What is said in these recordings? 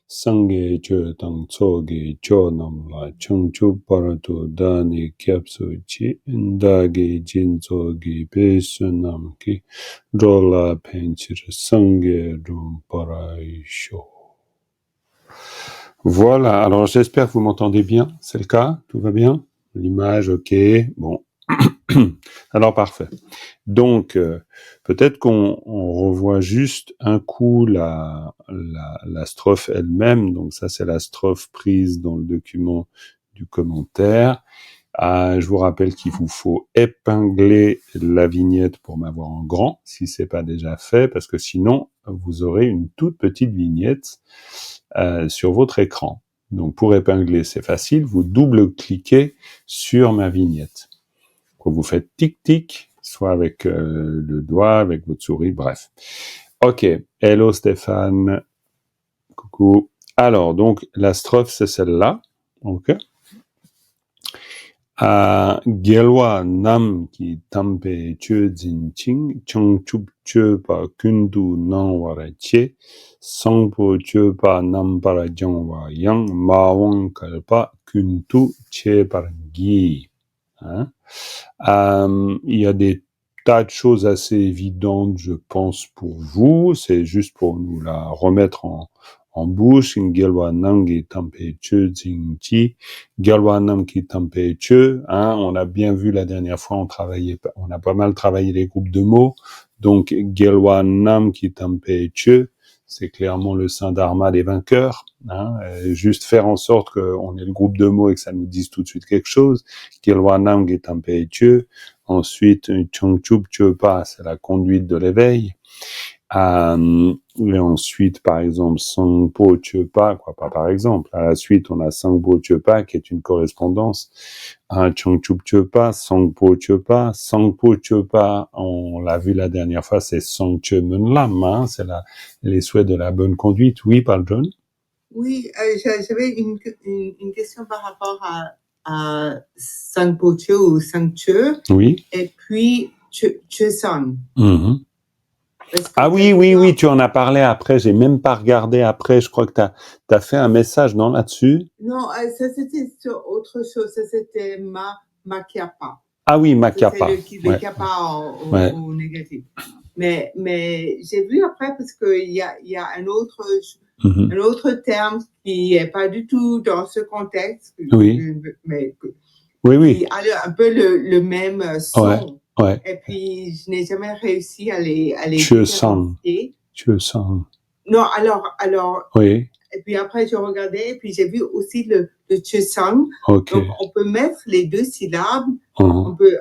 Sangye che tang tsoge cho namla chungchu parato dani kyapso chi ndage jinzo gi pesu namki rola penchir sangye rum paraisho. Voilà, alors j'espère que vous m'entendez bien, c'est le cas, tout va bien? L'image, ok, bon. Alors parfait. Donc, peut-être qu'on revoit juste un coup la strophe elle-même. Donc ça, c'est la strophe prise dans le document du commentaire. Je vous rappelle qu'il vous faut épingler la vignette pour m'avoir en grand, si c'est pas déjà fait, parce que sinon, vous aurez une toute petite vignette sur votre écran. Donc, pour épingler, c'est facile. Vous double-cliquez sur ma vignette. Vous faites tic-tic, soit avec le doigt, avec votre souris, bref. Ok, hello Stéphane, coucou. Alors, donc, la strophe, c'est celle-là, ok. Gelwa nam ki tampe che zinching, chongchup che pa kundu nan wara che, sangpo che pa nam para jangwa yang, mawang kalpa kuntu che pargi. Hein? Il y a des tas de choses assez évidentes, je pense, pour vous. C'est juste pour nous la remettre en bouche. Gelwanam ki tampe che zinchi, Gelwanam ki tampe che. On a bien vu la dernière fois, on a pas mal travaillé les groupes de mots. Donc, Gelwanam ki tampe che, c'est clairement le saint dharma des vainqueurs. Juste faire en sorte qu'on ait le groupe de mots et que ça nous dise tout de suite quelque chose. Gelwanam ki tampe che. Ensuite, Chongchup Chepa, c'est la conduite de l'éveil. Et ensuite, par exemple, Sangpo Chepa, pas par exemple. À la suite, on a Sangpo Chepa, qui est une correspondance. Chongchup Chepa, Sangpo Chepa. Sangpo Chepa, on l'a vu la dernière fois, c'est Sangche Menlam, c'est les souhaits de la bonne conduite. Oui, parle John? Oui, j'avais une question par rapport à Sangpo-che ou Sangche. Oui. Et puis Che-sang. Mm-hmm. Oui, tu en as parlé après, j'ai même pas regardé après, je crois que t'as fait un message, non, là-dessus? Non, ça c'était sur autre chose, ça c'était Makiapa. Ah oui, Makiapa. C'est le Kappa au négatif. Mais j'ai vu après parce qu'il y a un autre terme qui est pas du tout dans ce contexte. Oui. Mais oui. Qui a un peu le même son. Ouais. Et puis, je n'ai jamais réussi à les différencier. Non, alors. Oui. Et puis après, je regardais, et puis j'ai vu aussi le Chesang. Okay. Donc, on peut mettre les deux syllabes, on peut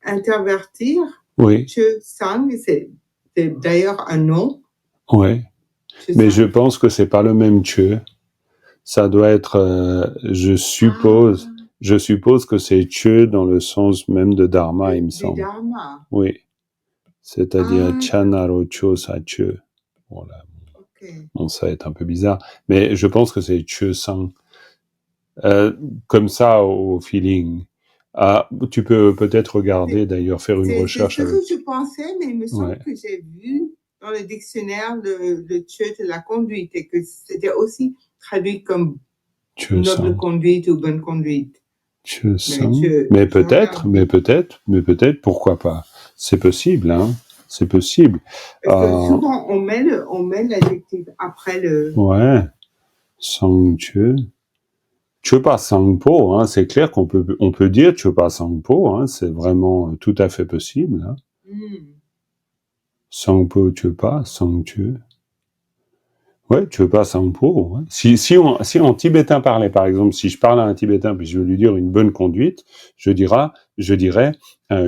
intervertir. Oui. Chesang, c'est d'ailleurs un nom. Oui. Mais je pense que c'est pas le même che. Ça doit être, je suppose que c'est che dans le sens même de dharma, il me semble. Dharma. Oui. C'est-à-dire chanaro cho sa che. Voilà. Okay. Bon, ça va être un peu bizarre, mais je pense que c'est che sang. Comme ça, au feeling. Tu peux peut-être regarder, d'ailleurs, faire une recherche. C'est ce que je pensais, mais il me semble que j'ai vu dans le dictionnaire le che de la conduite et que c'était aussi traduit comme noble conduite ou bonne conduite. Mais peut-être, pourquoi pas. C'est possible, hein. C'est possible. Parce que souvent, on met l'adjectif après le... Ouais. Sang-che. Chepa Sangpo, hein, c'est clair qu'on peut dire Chepa Sangpo, hein, c'est vraiment tout à fait possible. Hein. Sangpo Chepa, Sangche. Ouais, Chepa Sangpo. Ouais. Si en tibétain parlait, par exemple, si je parle à un tibétain puis je veux lui dire une bonne conduite, je dirais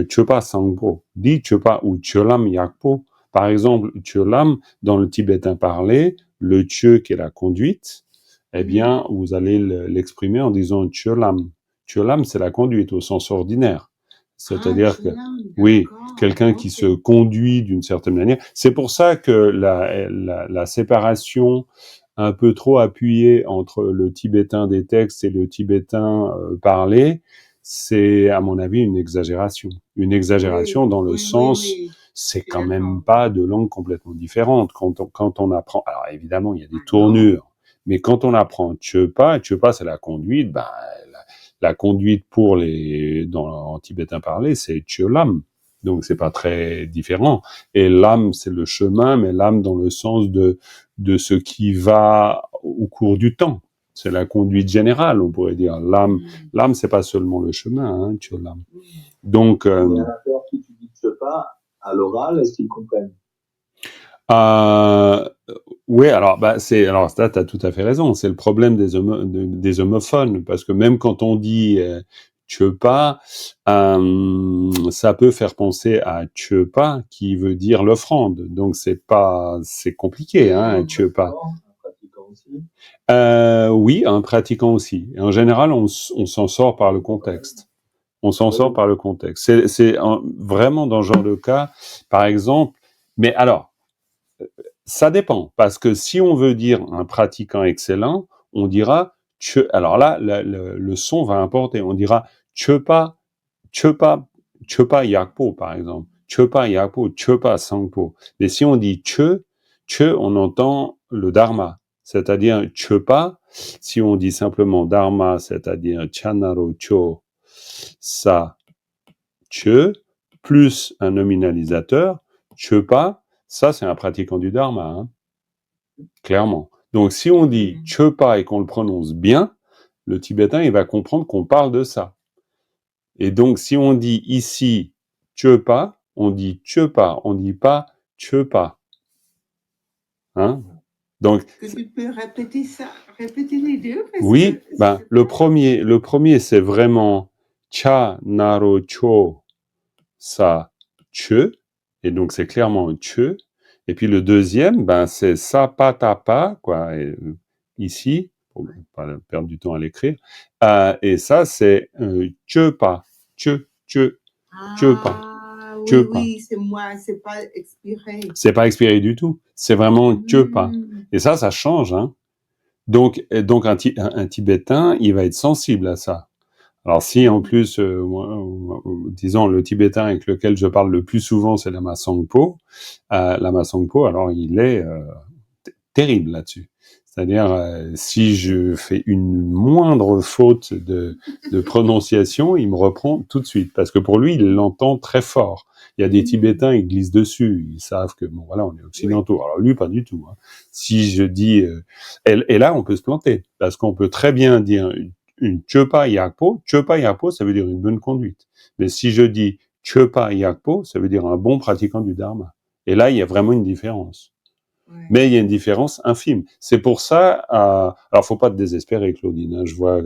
Chepa Sangpo. Dis Chepa ou Cholam Yakpo. Par exemple, Cholam, dans le tibétain parlé, le Che qui est la conduite, eh bien, vous allez l'exprimer en disant Cholam. Cholam, c'est la conduite au sens ordinaire. C'est-à-dire que, oui, quelqu'un qui se conduit d'une certaine manière. C'est pour ça que la séparation un peu trop appuyée entre le tibétain des textes et le tibétain parlé, c'est, à mon avis, une exagération. Une exagération dans le sens... c'est quand même pas de langues complètement différentes. Quand on apprend, alors évidemment, il y a des tournures, Mais quand on apprend Chepa c'est la conduite, la conduite pour en tibétain parlé, c'est Chelam. Donc c'est pas très différent. Et l'âme, c'est le chemin, mais l'âme dans le sens de ce qui va au cours du temps. C'est la conduite générale, on pourrait dire. L'âme, c'est pas seulement le chemin, Chelam. Donc, et à l'intérieur, si tu dis Chepa à l'oral, est-ce qu'ils comprennent? Oui, alors ça, t'as tout à fait raison. C'est le problème des homophones, parce que même quand on dit Chepa, ça peut faire penser à Chepa, qui veut dire l'offrande. Donc c'est compliqué, Chepa. Un pratiquant aussi. Oui, un pratiquant aussi. Et en général, on s'en sort par le contexte. On s'en sort par le contexte. C'est vraiment dans ce genre de cas, par exemple. Mais alors, ça dépend, parce que si on veut dire un pratiquant excellent, on dira alors là, le son va importer. On dira Chepa Yakpo, par exemple. Chepa Yakpo, Chepa Sangpo. Mais si on dit Che, on entend le Dharma. C'est-à-dire Chepa, si on dit simplement Dharma, c'est-à-dire Chanaro Cho Sa Che, plus un nominalisateur, Chepa, ça c'est un pratiquant du Dharma, clairement. Donc si on dit Chepa et qu'on le prononce bien, le tibétain il va comprendre qu'on parle de ça. Et donc si on dit ici Chepa, on dit Chepa, on dit pas Chepa. Donc, que tu peux répéter les deux? Oui, le premier c'est vraiment Cha Naro Cho Sa Che, et donc c'est clairement Che. Et puis le deuxième, c'est Sapatapa, quoi, ici, pour ne pas perdre du temps à l'écrire. Et ça, c'est Chepa, Chepa. Oui, c'est moi, c'est pas expiré. C'est pas expiré du tout. C'est vraiment Chepa. Et ça change, Donc un Tibétain, il va être sensible à ça. Alors si en plus, disons, le Tibétain avec lequel je parle le plus souvent, c'est Lama Sangpo, alors il est terrible là-dessus. C'est-à-dire, si je fais une moindre faute de prononciation, il me reprend tout de suite, parce que pour lui, il l'entend très fort. Il y a des Tibétains, ils glissent dessus, ils savent que, bon voilà, on est occidentaux. Alors lui, pas du tout. Si je dis... et là, on peut se planter, parce qu'on peut très bien dire une Chepa Yakpo, ça veut dire une bonne conduite. Mais si je dis Chepa Yakpo, ça veut dire un bon pratiquant du Dharma. Et là, il y a vraiment une différence. Mais il y a une différence infime. C'est pour ça, alors faut pas te désespérer, Claudine. Je vois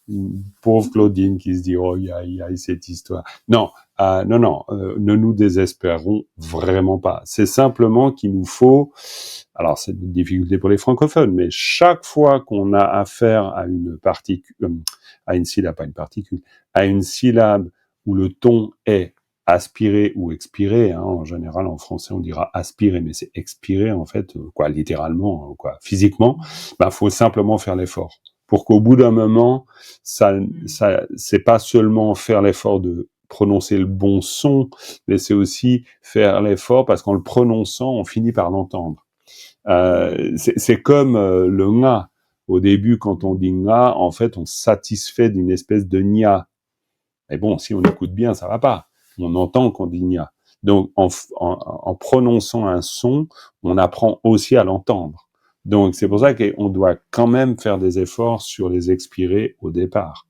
une pauvre Claudine qui se dit oh il y a cette histoire. Non, ne nous désespérons vraiment pas. C'est simplement qu'il nous faut. Alors c'est une difficulté pour les francophones, mais chaque fois qu'on a affaire à une particule, à une syllabe, pas une particule, à une syllabe où le ton est aspirer ou expirer, en général en français on dira aspirer, mais c'est expirer en fait, quoi, littéralement, quoi, physiquement. Faut simplement faire l'effort pour qu'au bout d'un moment, ça c'est pas seulement faire l'effort de prononcer le bon son, mais c'est aussi faire l'effort parce qu'en le prononçant, on finit par l'entendre. C'est comme le nga. Au début, quand on dit nga, en fait, on satisfait d'une espèce de nya. Mais bon, si on écoute bien, ça va pas. On entend qu'on dit nya. Donc, en prononçant un son, on apprend aussi à l'entendre. Donc, c'est pour ça qu'on doit quand même faire des efforts sur les expirés au départ.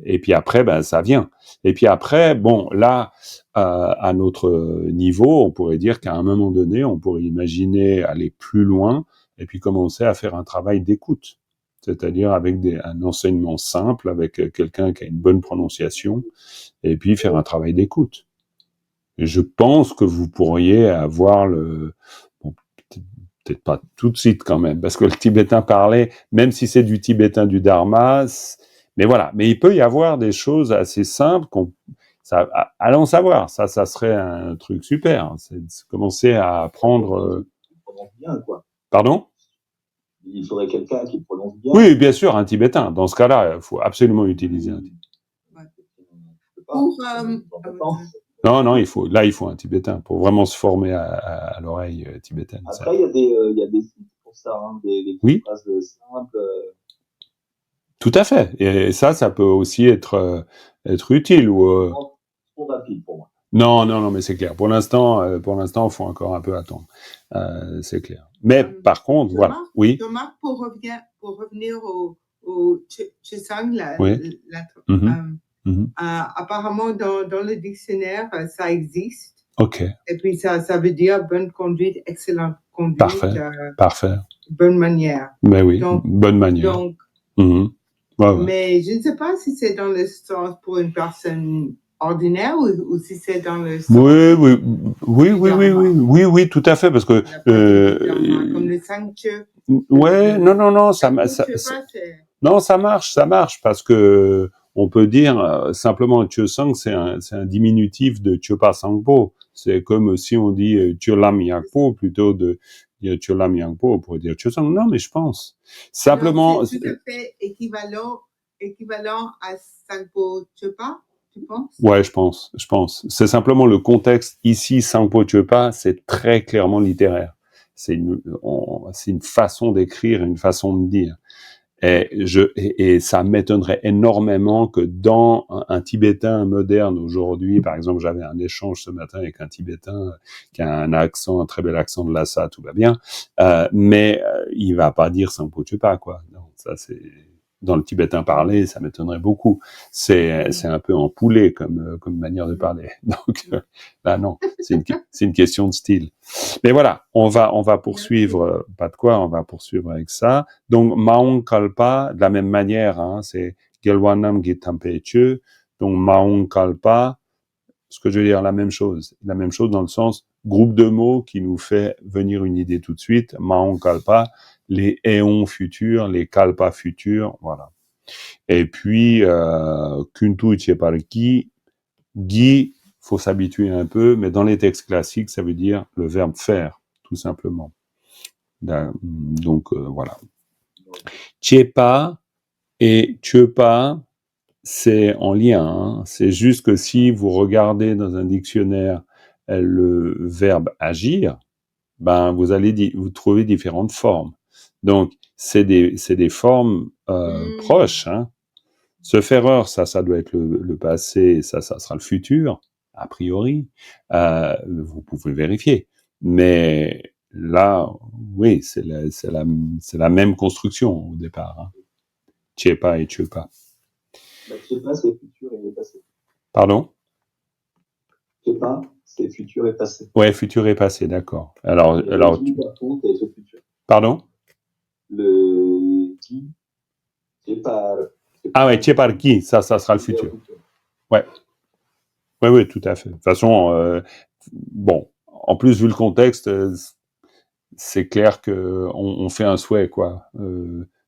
Et puis après, ça vient. Et puis après, bon, là, à notre niveau, on pourrait dire qu'à un moment donné, on pourrait imaginer aller plus loin et puis commencer à faire un travail d'écoute. C'est-à-dire avec un enseignement simple, avec quelqu'un qui a une bonne prononciation, et puis faire un travail d'écoute. Et je pense que vous pourriez avoir peut-être pas tout de suite quand même, parce que le tibétain parlé, même si c'est du tibétain du Dharma, mais voilà. Mais il peut y avoir des choses assez simples allons savoir. Ça serait un truc super. C'est de commencer à apprendre. Bien, quoi. Pardon? Il faudrait quelqu'un qui prononce bien. Oui, bien sûr, un tibétain. Dans ce cas-là, il faut absolument utiliser un tibétain. Non, il faut un tibétain pour vraiment se former à l'oreille tibétaine. Après, il y a des sites pour ça, hein, des Oui. phrases simples. Tout à fait. Et ça peut aussi être utile. Ou, Trop rapide pour moi. Non, mais c'est clair. Pour l'instant, il faut encore un peu attendre. C'est clair. Mais par contre, voilà. Oui. Thomas, pour revenir au Chesang, Oui. apparemment dans le dictionnaire, ça existe. Ok. Et puis ça veut dire bonne conduite, excellente conduite. Parfait. Bonne manière. Mais oui, bonne manière. Donc, ouais. Mais je ne sais pas si c'est dans le sens pour une personne ordinaire ou si c'est dans le sens. Oui, tout à fait, parce que. Comme le sanctuaire. Ouais, non, ça marche, parce que on peut dire simplement Chösang, c'est un diminutif de Chöpa Sangpo. C'est comme si on dit Chölam Yakpo plutôt de Chölam Yakpo, on pourrait dire Chösang. Non, mais je pense. Simplement. C'est tout à fait équivalent à Sangpo Chöpa, tu penses? Ouais, je pense. C'est simplement le contexte ici, Sangpo Chöpa, c'est très clairement littéraire. C'est une façon d'écrire, une façon de dire. Et ça m'étonnerait énormément que dans un Tibétain moderne aujourd'hui, par exemple, j'avais un échange ce matin avec un Tibétain qui a un très bel accent de Lhasa, tout va bien, mais il va pas dire Sangpo Chöpa, quoi. Non, ça c'est dans le tibétain parlé, ça m'étonnerait beaucoup. C'est un peu en poulet comme manière de parler. Donc là non, c'est une question de style. Mais voilà, on va poursuivre, pas de quoi, on va poursuivre avec ça. Donc Maung Kalpa, de la même manière, hein, c'est Gelwanam Gitampeche. Donc Maung Kalpa, ce que je veux dire, la même chose dans le sens groupe de mots qui nous fait venir une idée tout de suite. Maung Kalpa, les éons futurs, les kalpas futurs, voilà. Et puis Kuntu Cheparki, Gi, faut s'habituer un peu, mais dans les textes classiques, ça veut dire le verbe faire, tout simplement. Donc voilà. Chepa et Chepa, c'est en lien. Hein. C'est juste que si vous regardez dans un dictionnaire le verbe agir, ben vous trouvez différentes formes. Donc c'est des formes proches. Hein. Se faire heure, ça doit être le passé, ça sera le futur, a priori. Vous pouvez vérifier. Mais là, oui, c'est la même construction au départ. Hein. Chepa et Chepa. Chepa, c'est futur et passé. Pardon? Chepa, c'est futur et passé. Ouais, futur et passé, d'accord. Alors, Qui, par contre, est le futur. Pardon? Le qui, Chepar. Ah ouais, Cheparki, ça sera le futur. Ouais. Oui, tout à fait. De toute façon, bon, en plus, vu le contexte, c'est clair que on fait un souhait, quoi.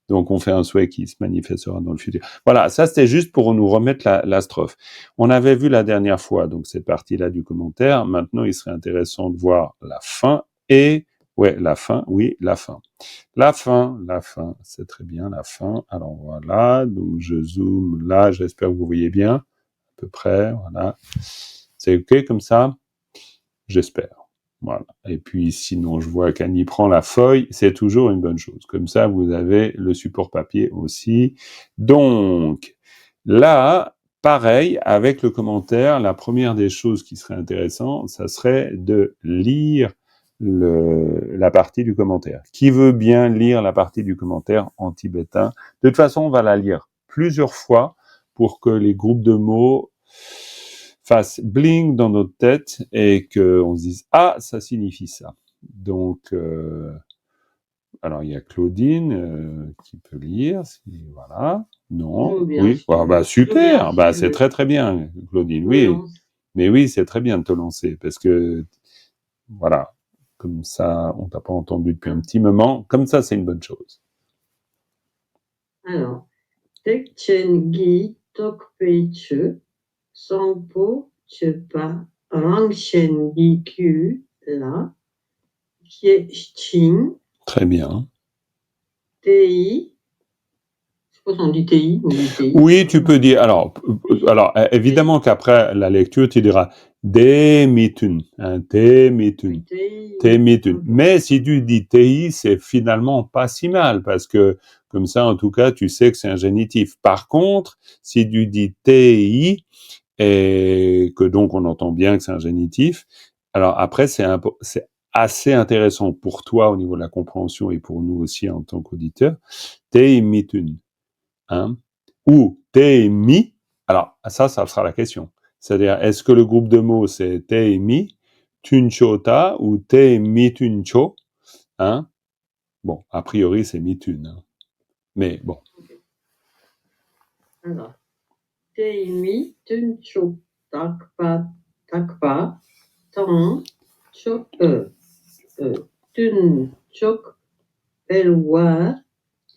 Donc, on fait un souhait qui se manifestera dans le futur. Voilà, ça, c'était juste pour nous remettre la strophe. On avait vu la dernière fois, donc, cette partie-là du commentaire. Maintenant, il serait intéressant de voir la fin et... Ouais, la fin, oui, la fin. La fin, c'est très bien, la fin. Alors, voilà, donc je zoome là, j'espère que vous voyez bien, à peu près, voilà. C'est OK comme ça? J'espère. Voilà. Et puis, sinon, je vois qu'Annie prend la feuille, c'est toujours une bonne chose. Comme ça, vous avez le support papier aussi. Donc, là, pareil, avec le commentaire, la première des choses qui serait intéressante, ça serait de lire la partie du commentaire. Qui veut bien lire la partie du commentaire en tibétain? De toute façon, on va la lire plusieurs fois pour que les groupes de mots fassent bling dans notre tête et qu'on se dise « Ah, ça signifie ça ». Donc, alors il y a Claudine qui peut lire, voilà. Non, oui, bah super, bah c'est très bien, Claudine, oui. Mais oui, c'est très bien de te lancer parce que voilà, comme ça, on t'a pas entendu depuis un petit moment, comme ça, c'est une bonne chose. Alors, Tekchen Gi Tokpei Che, Sangpo Chepa, Rangshen Gi Ku La, Kie Ching. Très bien. TI. Je sais pas si on dit TI ou TI. Oui, tu peux dire. Alors évidemment qu'après la lecture, tu diras Des mitun, te mitun. TI. Te mitun. Mais si tu dis TI, c'est finalement pas si mal, parce que comme ça, en tout cas, tu sais que c'est un génitif. Par contre, si tu dis TI, et que donc on entend bien que c'est un génitif, alors après, c'est assez intéressant pour toi au niveau de la compréhension et pour nous aussi en tant qu'auditeurs. Te mitun. Hein? Ou te mi. Alors, ça sera la question. C'est-à-dire, est-ce que le groupe de mots, c'est te mi, tunchota ou te mi tuncho? Hein? Bon, a priori, c'est mi tun. Hein. Mais bon. Alors, TI, tuncho, takpa, tan, chok, tun, chok, pelwa,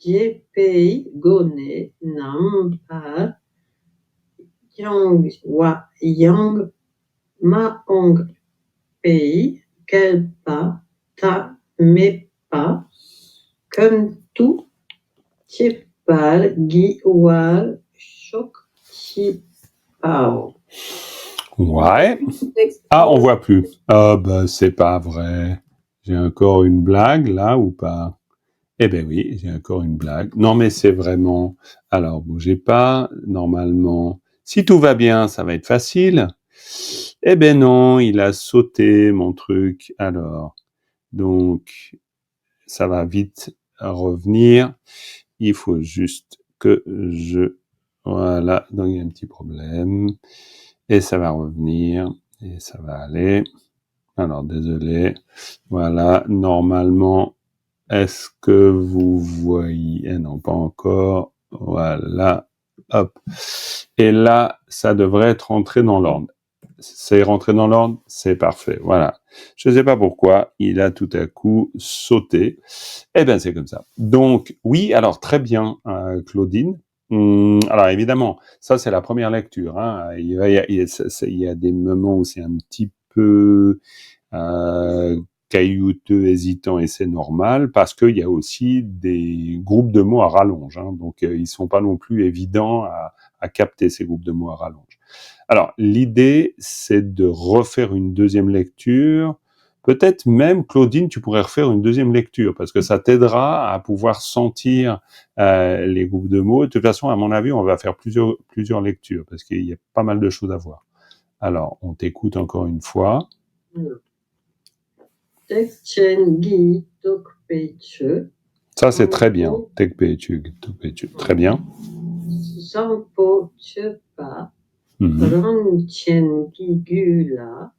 jepei, gone, nam, pa, yang, wa, yang, ma, ong, pei, kelpa, ta, mepa, kentu, chepal, giwal, chok, chipao. Ouais. Ah, on voit plus. Ah, ben, c'est pas vrai. J'ai encore une blague, là, ou pas? Eh ben oui, j'ai encore une blague. Non, mais c'est vraiment... Alors, bougez pas. Normalement, si tout va bien, ça va être facile. Eh ben non, il a sauté, mon truc. Alors, donc, ça va vite revenir. Il faut juste que je... Voilà, donc il y a un petit problème. Et ça va revenir. Et ça va aller. Alors, désolé. Voilà, normalement... Est-ce que vous voyez? Non, pas encore. Voilà. Hop. Et là, ça devrait être rentré dans l'ordre. C'est rentré dans l'ordre? C'est parfait. Voilà. Je ne sais pas pourquoi, il a tout à coup sauté. Eh bien, c'est comme ça. Donc, oui, alors très bien, Claudine. Alors, évidemment, ça, c'est la première lecture. Hein. Il y a des moments où c'est un petit peu... caillouteux, hésitant, et c'est normal, parce qu'il y a aussi des groupes de mots à rallonge. Hein, donc, ils sont pas non plus évidents à capter, ces groupes de mots à rallonge. Alors, l'idée, c'est de refaire une deuxième lecture. Peut-être même, Claudine, tu pourrais refaire une deuxième lecture, parce que ça t'aidera à pouvoir sentir les groupes de mots. De toute façon, à mon avis, on va faire plusieurs lectures, parce qu'il y a pas mal de choses à voir. Alors, on t'écoute encore une fois. Tekchengi Tokpeche. Ça, c'est très bien. Tekpechug, très bien. Sampo Chepa. Mhm. Ranchen Gigula.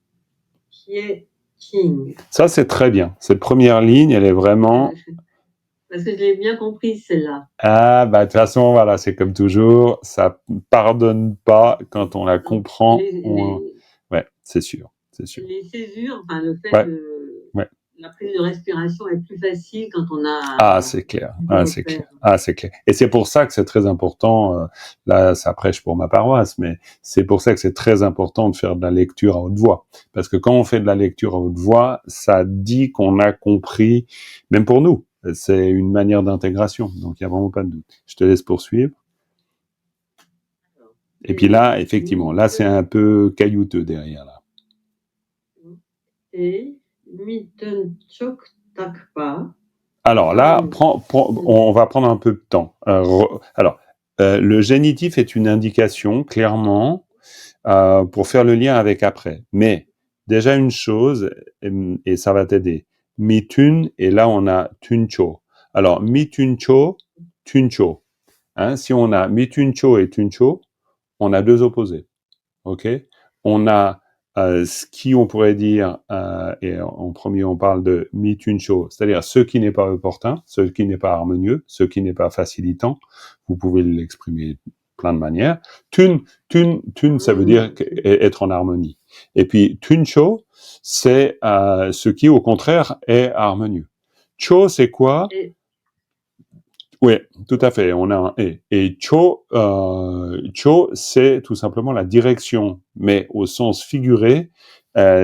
King. Ça, c'est très bien. Cette première ligne, elle est vraiment... Parce que je l'ai bien compris, celle-là. Ah, bah, de toute façon, voilà, c'est comme toujours. Ça pardonne pas quand on la comprend. Ouais, c'est sûr. Les césures, enfin, le fait Ouais. de... Ouais. La prise de respiration est plus facile quand on a... Ah, c'est clair. C'est clair. Et c'est pour ça que c'est très important, là, ça prêche pour ma paroisse, mais c'est pour ça que c'est très important de faire de la lecture à haute voix. Parce que quand on fait de la lecture à haute voix, ça dit qu'on a compris, même pour nous. C'est une manière d'intégration. Donc, il n'y a vraiment pas de doute. Je te laisse poursuivre. Et puis là, effectivement, là, c'est un peu caillouteux derrière, là. Et Mitenchok Takpa. Alors là, on va prendre un peu de temps. Alors, le génitif est une indication, clairement, pour faire le lien avec après. Mais déjà une chose, et ça va t'aider. Mitun, et là on a tuncho. Alors, mituncho, tuncho. Hein, si on a mituncho et tuncho, on a deux opposés. Ok? On a ce qui on pourrait dire, et en premier on parle de mituncho, c'est-à-dire ce qui n'est pas opportun, ce qui n'est pas harmonieux, ce qui n'est pas facilitant. Vous pouvez l'exprimer de plein de manières. Tun, ça veut dire être en harmonie. Et puis tuncho, c'est ce qui au contraire est harmonieux. Cho, c'est quoi? Oui, tout à fait. On a un et. Et cho, c'est tout simplement la direction, mais au sens figuré,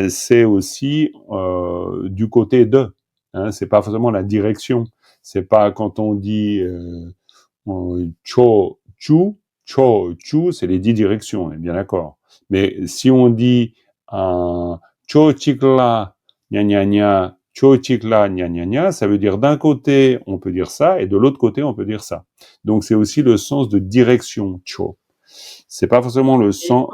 c'est aussi du côté de. Hein, c'est pas forcément la direction. C'est pas quand on dit cho, chu, c'est les 10 directions. On est bien d'accord. Mais si on dit Cho chikla, gna gna gna, cho chikla, gna gna gna, ça veut dire d'un côté, on peut dire ça, et de l'autre côté, on peut dire ça. Donc, c'est aussi le sens de direction, cho. C'est pas forcément le sens,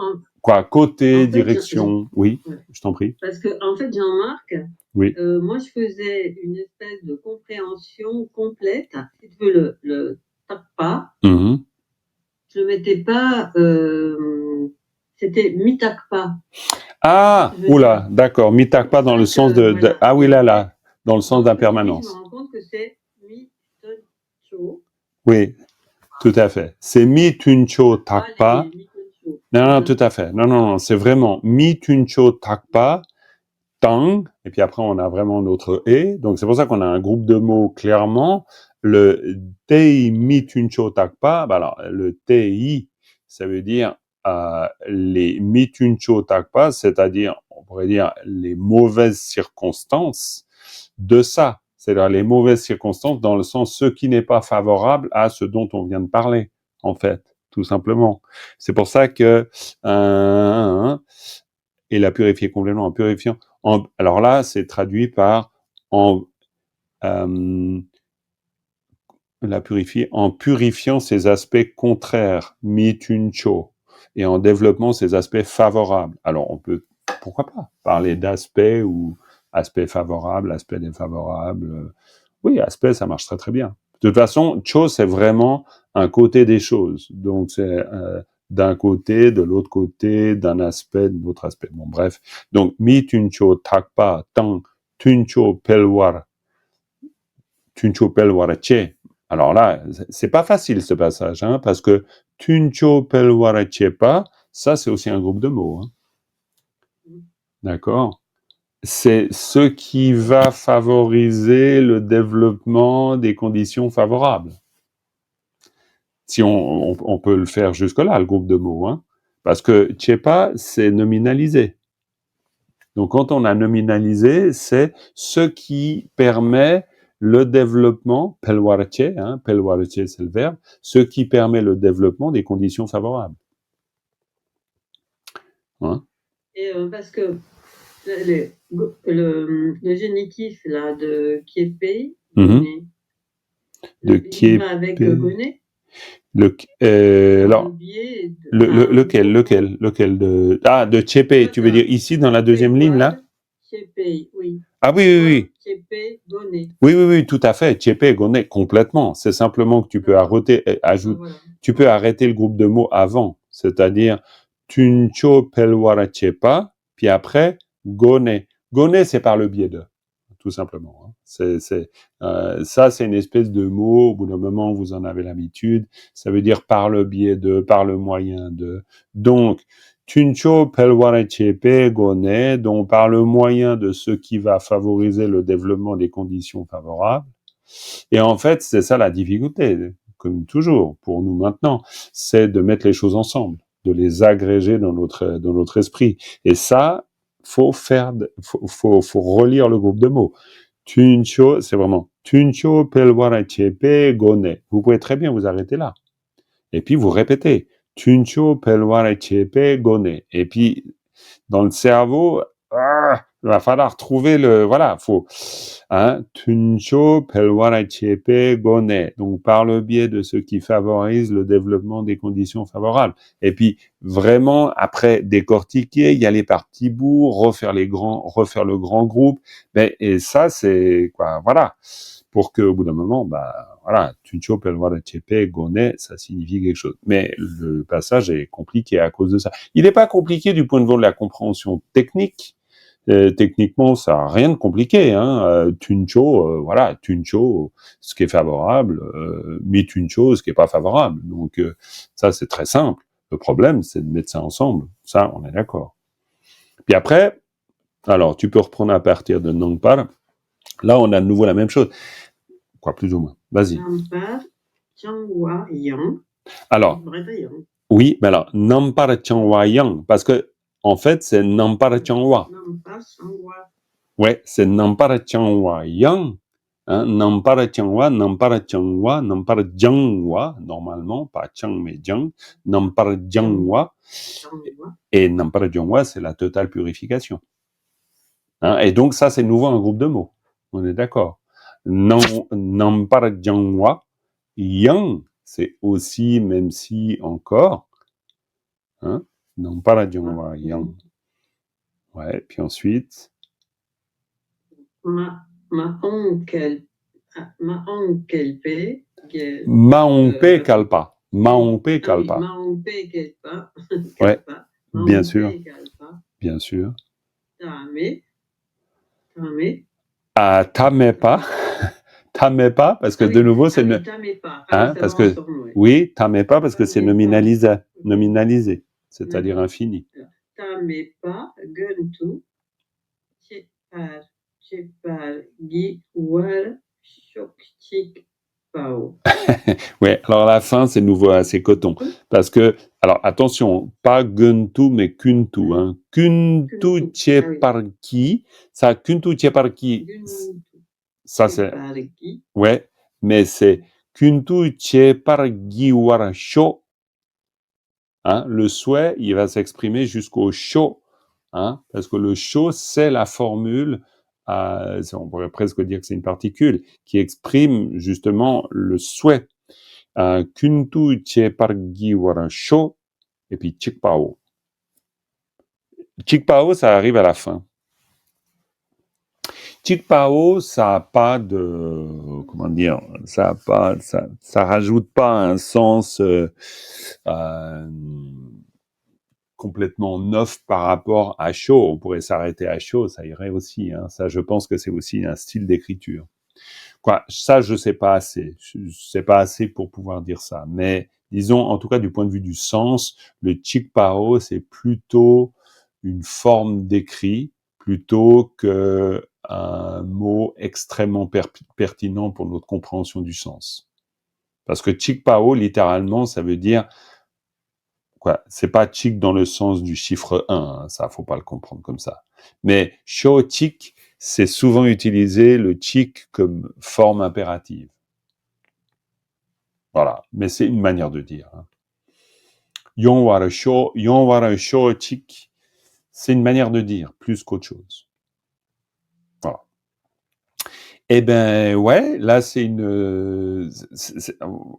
côté, direction. Oui, ouais. je t'en prie. Parce que, en fait, Jean-Marc, oui. Moi, je faisais une espèce de compréhension complète. Si tu veux, le takpa, Mm-hmm. je le mettais pas, c'était mitakpa. Ah, oula, d'accord, mitakpa dans le sens de, voilà. ah oui, là, dans le sens d'impermanence. Je me rends compte que c'est mituncho. Oui, tout à fait. C'est mituncho takpa. Non, tout à fait. Non, c'est vraiment mituncho takpa, tang, et puis après on a vraiment notre e. Donc c'est pour ça qu'on a un groupe de mots clairement. Le tei mituncho takpa, bah alors le tei, ça veut dire les mituncho takpa, c'est-à-dire, on pourrait dire, les mauvaises circonstances de ça. C'est-à-dire les mauvaises circonstances dans le sens ce qui n'est pas favorable à ce dont on vient de parler, en fait, tout simplement. C'est pour ça que et la purifier complètement en purifiant. Alors là, c'est traduit par la purifier en purifiant ses aspects contraires, mituncho, et en développant ses aspects favorables. Alors on peut, pourquoi pas, parler d'aspects ou aspects favorables, aspects défavorables. Oui, aspect, ça marche très très bien. De toute façon, cho, c'est vraiment un côté des choses. Donc c'est d'un côté, de l'autre côté, d'un aspect, de l'autre aspect. Bon, bref. Donc mi tuncho takpa tang tuncho pelwar tuncho pelwar che. Alors là, c'est pas facile ce passage, hein, parce que tuncho pelwar chepa, ça c'est aussi un groupe de mots. Hein. D'accord? C'est ce qui va favoriser le développement des conditions favorables. Si on peut le faire jusque-là, le groupe de mots, hein, parce que chepa, c'est nominalisé. Donc quand on a nominalisé, c'est ce qui permet le développement, pelwarche, hein, pelwarche c'est le verbe, ce qui permet le développement des conditions favorables. Hein? Et parce que le génitif là de Kiepei, de Kiepei, avec Goné. Alors, lequel de Chepe, tu veux dire ici dans la deuxième ligne là? Chepe, oui. Ah oui. Chepe, Goné. Oui, tout à fait. Chepe, Goné, complètement. C'est simplement que tu peux tu peux arrêter le groupe de mots avant, c'est-à-dire Tuncho Pelwara Chepa, puis après Goné. Goné, c'est par le biais de, tout simplement. Hein. Ça, c'est une espèce de mot, au bout d'un moment, vous en avez l'habitude, ça veut dire par le biais de, par le moyen de. Donc, Tuncho pelwara chepe gone, donc par le moyen de ce qui va favoriser le développement des conditions favorables. Et en fait, c'est ça la difficulté, comme toujours, pour nous maintenant, c'est de mettre les choses ensemble, de les agréger dans notre esprit. Et ça, faut relire le groupe de mots. Tuncho, c'est vraiment Tuncho pelwara chepe gone. Vous pouvez très bien vous arrêter là. Et puis vous répétez Tuncho pelwara chepe gone. Et puis dans le cerveau, il va falloir trouver faut Tuncho pelwara chepe gone. Donc par le biais de ce qui favorise le développement des conditions favorables. Et puis vraiment après décortiquer, y aller par petits bouts, refaire le grand groupe. Et ça c'est quoi, voilà, pour que au bout d'un moment, Tuncho pelwara chepe gone, ça signifie quelque chose. Mais le passage est compliqué à cause de ça. Il n'est pas compliqué du point de vue de la compréhension technique. Techniquement, ça n'a rien de compliqué. Hein. Tuncho, Tuncho, ce qui est favorable, mi-Tuncho, ce qui n'est pas favorable. Donc ça, c'est très simple. Le problème, c'est de mettre ça ensemble. Ça, on est d'accord. Puis après, alors, tu peux reprendre à partir de Nangpar. Là, on a de nouveau la même chose. Quoi, plus ou moins. Vas-y. Nangpar, Changwa, Yang. Alors, oui, mais alors, Nangpar, Changwa, Yang, parce que en fait, c'est Nangpar Changwa. Nangpar Changwa. Ouais, c'est Nangpar Changwa Yang. Hein, nampara changwa, jangwa, normalement, pas chang mais jang, nampara jangwa, et nampara jangwa, c'est la totale purification. Hein, et donc ça, c'est nouveau un groupe de mots. On est d'accord. Nampara jangwa, yang, c'est aussi, même si encore, hein, nampara jangwa, yang. Ouais, puis ensuite. Maongkelpe. Maongpe kalpa. Maongpe kalpa. Maongpe kalpa. Ouais, bien sûr. Bien sûr. Tame. Ah, tame pas. Tame pas, parce que de nouveau, c'est... Tame pas. Hein, parce que... Oui, tame pas, parce que c'est nominalisé. Nominalisé, c'est-à-dire infini. Tame pas, guntu. Chepar, gi, war, chok, chik, pao. Ouais, alors à la fin, c'est nouveau, c'est coton. Parce que, alors attention, pas guntu, mais kuntu. Hein. Kuntu cheparki, ça, kuntu cheparki, ça c'est... Ouais, mais c'est kuntu chepargi warasho. Hein, le souhait, il va s'exprimer jusqu'au sho. Hein, parce que le sho, c'est la formule, on pourrait presque dire que c'est une particule, qui exprime justement le souhait. Kuntu chepargi warasho, et puis chikpao. Chikpao, ça arrive à la fin. Chikpao, ça a pas de, comment dire, ça rajoute pas un sens complètement neuf par rapport à chaud. On pourrait s'arrêter à chaud, ça irait aussi. Hein. Ça, je pense que c'est aussi un style d'écriture. Quoi, ça, je sais pas assez. Je sais pas assez pour pouvoir dire ça. Mais disons, en tout cas, du point de vue du sens, le chikpao, c'est plutôt une forme d'écrit plutôt que un mot extrêmement pertinent pour notre compréhension du sens. Parce que chikpao, littéralement, ça veut dire quoi, c'est pas chik dans le sens du chiffre 1, hein, ça, faut pas le comprendre comme ça. Mais sho chik, c'est souvent utilisé le chik comme forme impérative. Voilà, mais c'est une manière de dire. Hein. Yon wara sho chik, c'est une manière de dire, plus qu'autre chose. Voilà. Eh ben ouais, là c'est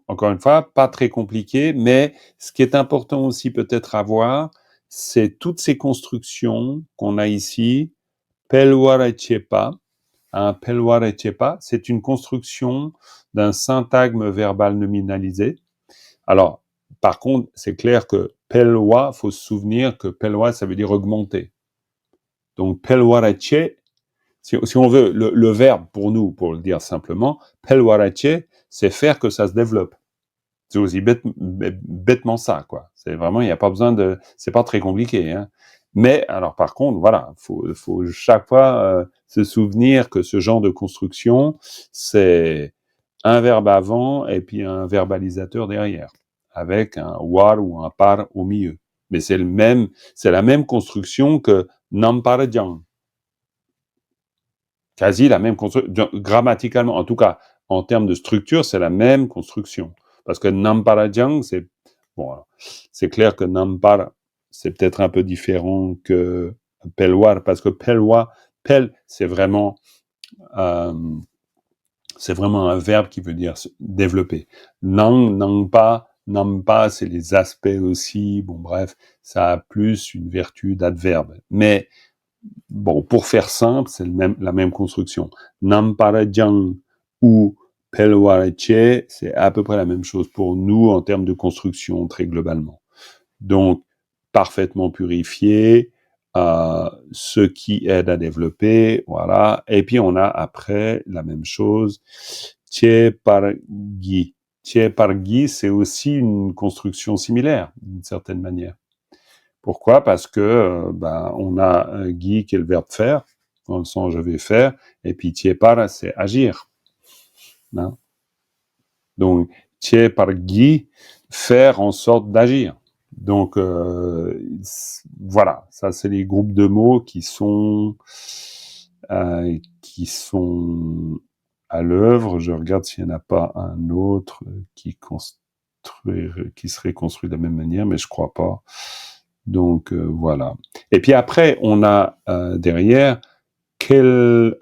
encore une fois, pas très compliqué, mais ce qui est important aussi peut-être à voir, c'est toutes ces constructions qu'on a ici, pelwarachepa. Pelwarachepa, c'est une construction d'un syntagme verbal nominalisé. Alors, par contre, c'est clair que pelwa, faut se souvenir que pelwa, ça veut dire augmenter. Donc, pelwarache, si on veut, le verbe pour nous, pour le dire simplement, pelwarache, c'est faire que ça se développe. C'est aussi bêtement ça, quoi. C'est vraiment, il n'y a pas besoin de, c'est pas très compliqué, hein. Mais, alors, par contre, voilà, faut chaque fois se souvenir que ce genre de construction, c'est un verbe avant et puis un verbalisateur derrière, avec un war ou un par au milieu. Mais c'est la même construction que namparajang. Quasi la même construction, grammaticalement, en tout cas, en termes de structure, c'est la même construction. Parce que namparajang, c'est clair que nampar, c'est peut-être un peu différent que pelwar, parce que pel, c'est vraiment un verbe qui veut dire développer. Nampa, c'est les aspects aussi, bon bref, ça a plus une vertu d'adverbe. Mais bon, pour faire simple, c'est la même construction. Namparajang ou pelwarache, c'est à peu près la même chose pour nous en termes de construction très globalement. Donc, parfaitement purifié, ce qui aide à développer, voilà. Et puis, on a après la même chose, chepargi. Chepargi, c'est aussi une construction similaire, d'une certaine manière. Pourquoi ? Parce que on a un gi qui est le verbe faire, dans le sens je vais faire, et puis tiepar, c'est agir. Hein? Donc tiepargi, faire en sorte d'agir. Donc voilà, ça c'est les groupes de mots qui sont à l'œuvre. Je regarde s'il n'y en a pas un autre qui serait construit de la même manière, mais je crois pas. Donc voilà. Et puis après, on a derrière Kalpa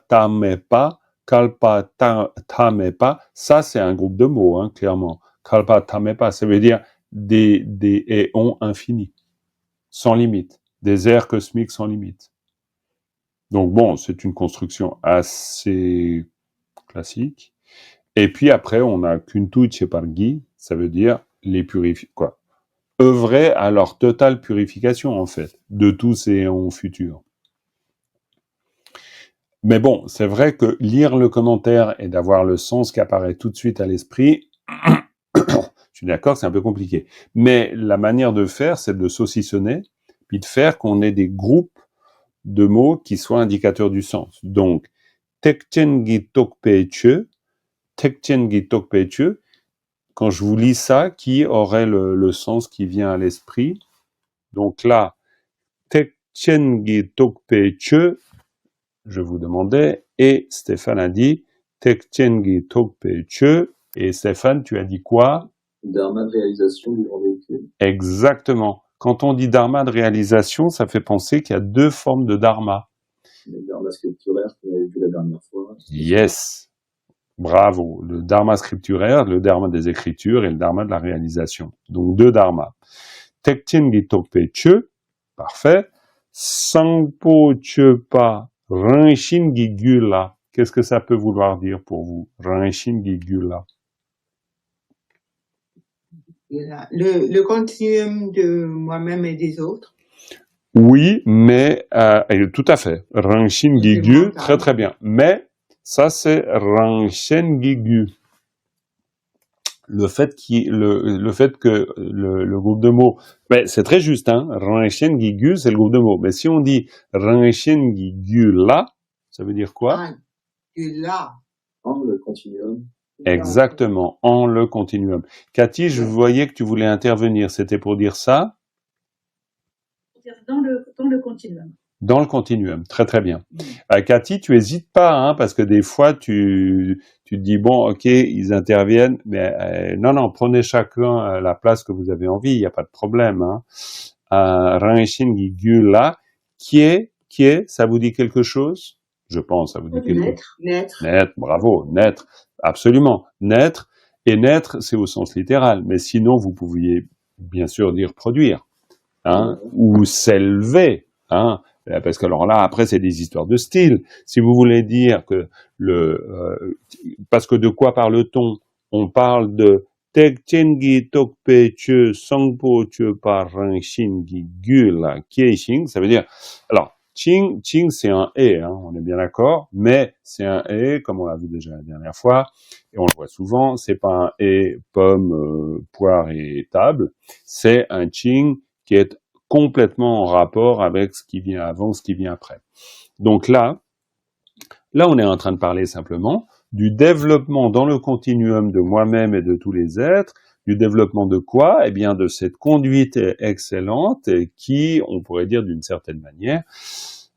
Tamepa. Kalpa Tamepa, ça c'est un groupe de mots, hein, clairement. Kalpa Tamepa, ça veut dire des éons infinis, sans limite, des airs cosmiques sans limite. Donc bon, c'est une construction assez classique. Et puis après, on a Kuntu Chepargi, ça veut dire les purifier, quoi. Œuvrer à leur totale purification, en fait, de tous ces éons futurs. Mais bon, c'est vrai que lire le commentaire et d'avoir le sens qui apparaît tout de suite à l'esprit, je suis d'accord, c'est un peu compliqué. Mais la manière de faire, c'est de saucissonner, puis de faire qu'on ait des groupes de mots qui soient indicateurs du sens. Donc, Tekchengi Tokpeche, quand je vous lis ça, qui aurait le sens qui vient à l'esprit? Donc là, Tekchengi Tokpeche, je vous demandais, et Stéphane a dit Tekchengi Tokpeche, et Stéphane, tu as dit quoi? Dharma de réalisation du grand véhicule. Exactement. Quand on dit dharma de réalisation, ça fait penser qu'il y a deux formes de dharma. Le dharma scripturaire qu'on avait vu la dernière fois. Yes. Bravo. Le dharma scripturaire, le dharma des écritures et le dharma de la réalisation. Donc deux dharmas. Tekchengi Tokpeche, parfait. Sangpo Chepa Rinchen Gigula. Qu'est-ce que ça peut vouloir dire pour vous? Rinchen Gigula. Le continuum de moi-même et des autres. Oui, mais tout à fait. Rinchen Gigu, très très bien. Mais ça c'est Rinchen Gigu. Le fait que le groupe de mots, ben c'est très juste, hein. Rinchen Gigu, c'est le groupe de mots. Mais si on dit Rinchen Gigu là, ça veut dire quoi? Ah, là. En le continuum. Exactement, en le continuum. Cathy, je voyais que tu voulais intervenir. C'était pour dire ça? Dans le continuum. Dans le continuum, très très bien. Cathy, tu hésites pas, hein, parce que des fois tu te dis bon, ok, ils interviennent, mais non, prenez chacun la place que vous avez envie, il n'y a pas de problème. Hein. Rinchen Gigula, qui est, ça vous dit quelque chose? Je pense, ça vous dit quelque chose. Naître. Naître, bravo, naître, absolument, naître. Et naître, c'est au sens littéral, mais sinon vous pouviez bien sûr dire produire, hein, ou s'élever, hein. Parce que alors là, après, c'est des histoires de style. Si vous voulez dire que parce que de quoi parle-t-on? On parle de Tekchengi Tokpeche Sangpo Chepa Rinchen Gigula Kiexing. Ça veut dire, alors, Ching, c'est un et, hein, on est bien d'accord, mais c'est un et, comme on l'a vu déjà la dernière fois, et on le voit souvent, c'est pas un et, pomme, poire et table, c'est un Ching qui est complètement en rapport avec ce qui vient avant, ce qui vient après. Donc là, on est en train de parler simplement du développement dans le continuum de moi-même et de tous les êtres, du développement de quoi? Eh bien, de cette conduite excellente qui, on pourrait dire d'une certaine manière,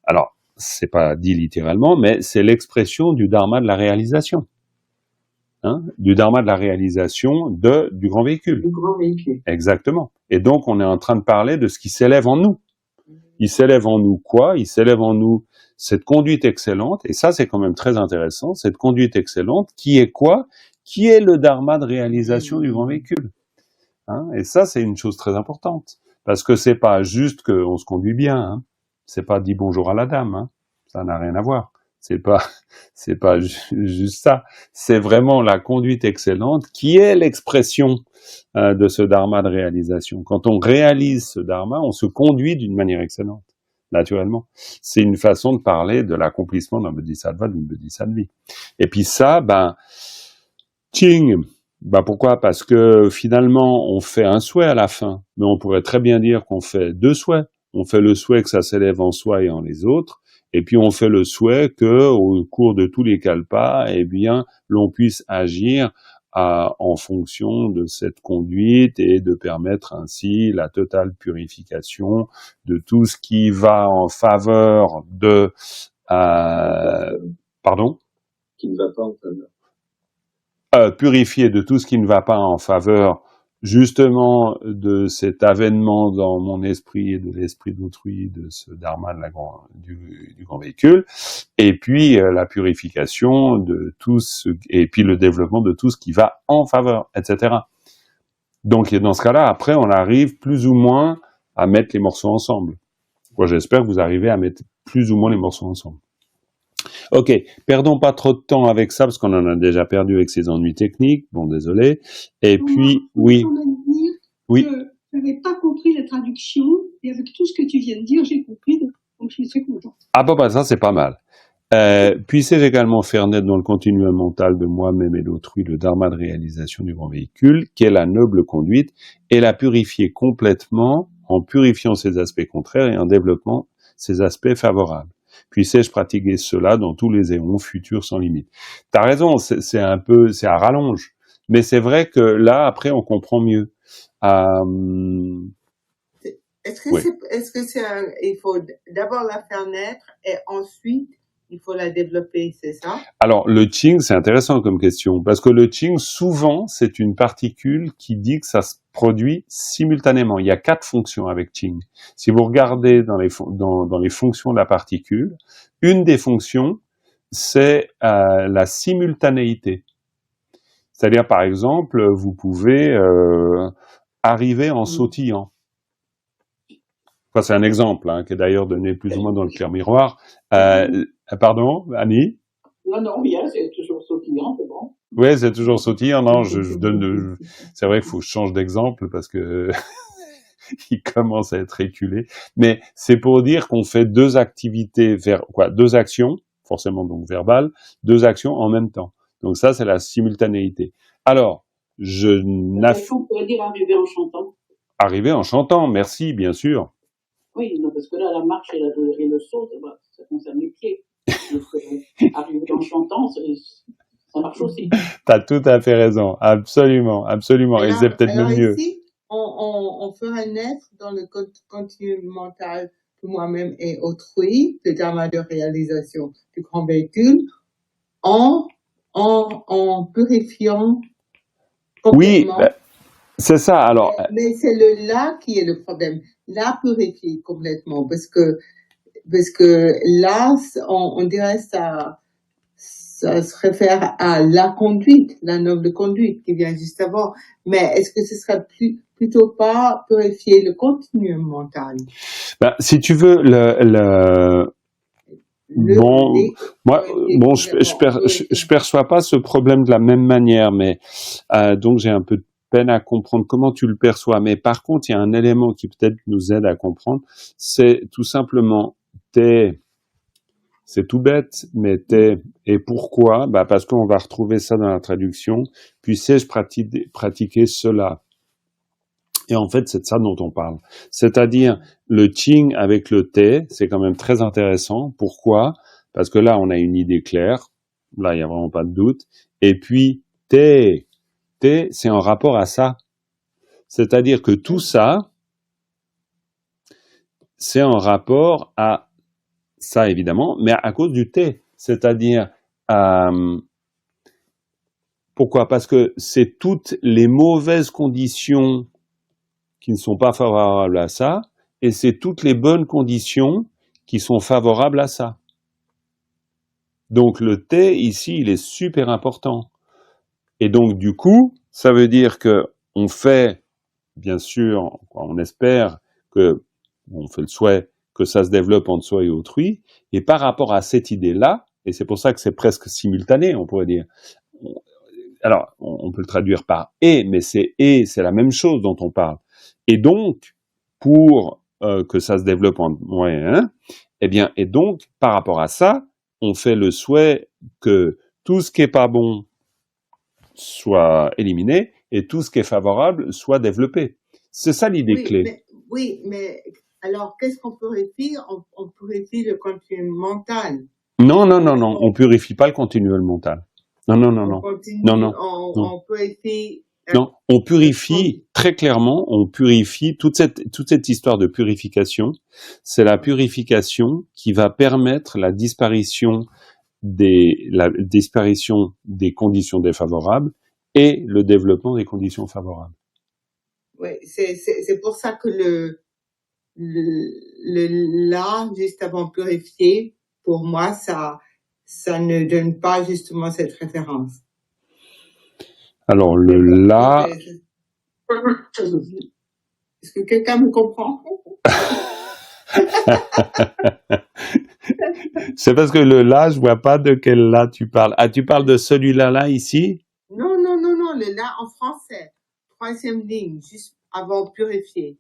alors, c'est pas dit littéralement, mais c'est l'expression du dharma de la réalisation. Hein, du dharma de la réalisation du grand véhicule. Du grand véhicule. Exactement. Et donc, on est en train de parler de ce qui s'élève en nous. Il s'élève en nous quoi? Il s'élève en nous cette conduite excellente, et ça, c'est quand même très intéressant, cette conduite excellente, qui est quoi? Qui est le dharma de réalisation du grand véhicule. Hein, et ça, c'est une chose très importante. Parce que c'est pas juste qu'on se conduit bien, hein. C'est pas dit bonjour à la dame, hein. Ça n'a rien à voir. C'est pas juste ça. C'est vraiment la conduite excellente qui est l'expression de ce dharma de réalisation. Quand on réalise ce dharma, on se conduit d'une manière excellente, naturellement. C'est une façon de parler de l'accomplissement d'un bodhisattva, d'une bodhisattvi. Et puis ça, Ching, pourquoi? Parce que finalement, on fait un souhait à la fin, mais on pourrait très bien dire qu'on fait deux souhaits. On fait le souhait que ça s'élève en soi et en les autres, et puis on fait le souhait que, au cours de tous les kalpas, eh bien, l'on puisse agir en fonction de cette conduite et de permettre ainsi la totale purification de tout ce qui va en faveur de, pardon? qui ne va pas en faveur. Purifier de tout ce qui ne va pas en faveur justement de cet avènement dans mon esprit et de l'esprit d'autrui, de ce dharma du grand véhicule, et puis la purification de tout ce, et puis le développement de tout ce qui va en faveur, etc. Donc dans ce cas-là, après, on arrive plus ou moins à mettre les morceaux ensemble. Moi, j'espère que vous arrivez à mettre plus ou moins les morceaux ensemble. Ok, perdons pas trop de temps avec ça, parce qu'on en a déjà perdu avec ces ennuis techniques. Bon, désolé. Et puis, oui. Oui. Je n'avais pas compris la traduction, et avec tout ce que tu viens de dire, j'ai compris, donc je suis très content. Ah bah ça, c'est pas mal. Puissais-je également faire naître dans le continuum mental de moi-même et d'autrui le dharma de réalisation du grand véhicule, qui est la noble conduite, et la purifier complètement en purifiant ses aspects contraires et en développant ses aspects favorables. Puissais-je pratiquer cela dans tous les éons futurs sans limite. T'as raison, c'est un peu, c'est à rallonge. Mais c'est vrai que là, après, on comprend mieux. Est-ce que il faut d'abord la faire naître et ensuite il faut la développer, c'est ça? Alors, le Qing, c'est intéressant comme question, parce que le Qing, souvent, c'est une particule qui dit que ça se produit simultanément. Il y a 4 fonctions avec Qing. Si vous regardez dans les fonctions de la particule, une des fonctions, c'est la simultanéité. C'est-à-dire, par exemple, vous pouvez arriver en sautillant. Enfin, c'est un exemple, qui est d'ailleurs donné plus ou moins dans le clair miroir. Pardon, Annie? Non, bien, c'est toujours sautillant, c'est bon. Oui, c'est toujours sautillant. Non, je donne. C'est vrai qu'il faut que je change d'exemple parce que il commence à être éculé. Mais c'est pour dire qu'on fait 2 activités, 2 actions, forcément donc verbales, 2 actions en même temps. Donc ça, c'est la simultanéité. Alors, on pourrait dire arriver en chantant. Arriver en chantant, merci, bien sûr. Oui, non, parce que là, la marche et le saut, ça concerne les pieds. Donc, arriver en chantant, ça marche aussi. T'as tout à fait raison, absolument, absolument. Et c'est peut-être même mieux. Ici, on ferait naître dans le continuum mental de moi-même et autrui, le dharma de réalisation du grand véhicule, en purifiant complètement. Oui, c'est ça, alors. Mais c'est le là qui est le problème. La purifier complètement, parce que là, on dirait ça se réfère à la conduite, la noble conduite qui vient juste avant. Mais est-ce que ce serait plutôt pas purifier le continuum mental? Si tu veux, je perçois pas ce problème de la même manière, mais donc j'ai un peu de peine à comprendre comment tu le perçois. Mais par contre, il y a un élément qui peut-être nous aide à comprendre, c'est tout simplement c'est tout bête, mais et pourquoi? Parce qu'on va retrouver ça dans la traduction. Puissais-je pratiquer cela? Et en fait, c'est de ça dont on parle. C'est-à-dire, le Qing avec le Te, c'est quand même très intéressant. Pourquoi? Parce que là, on a une idée claire. Là, il n'y a vraiment pas de doute. Et puis, Te, c'est en rapport à ça. C'est-à-dire que tout ça, c'est en rapport à ça, évidemment, mais à cause du Te. C'est-à-dire, pourquoi? Parce que c'est toutes les mauvaises conditions qui ne sont pas favorables à ça, et c'est toutes les bonnes conditions qui sont favorables à ça. Donc le Te, ici, il est super important. Et donc, du coup, ça veut dire que on fait, bien sûr, on espère on fait le souhait que ça se développe entre soi et autrui, et par rapport à cette idée-là, et c'est pour ça que c'est presque simultané, on pourrait dire. Alors, on peut le traduire par « et », mais c'est la même chose dont on parle. Et donc, pour que ça se développe en moyen, et donc, par rapport à ça, on fait le souhait que tout ce qui est pas bon soit éliminé et tout ce qui est favorable soit développé. C'est ça l'idée clé. Mais alors, qu'est-ce qu'on purifie? On purifie le continuum mental. Non, on purifie pas le continuum mental. Non. On purifie. Non, on purifie très clairement, toute cette histoire de purification, c'est la purification qui va permettre la disparition la disparition des conditions défavorables et le développement des conditions favorables. Oui, c'est pour ça que le là, juste avant purifier, pour moi, ça ne donne pas justement cette référence. Alors, le là, Est-ce que quelqu'un me comprend? c'est parce que le là, je vois pas de quel là tu parles. Ah, tu parles de celui-là, là, ici? Non, le là en français. 3e ligne, juste avant purifier.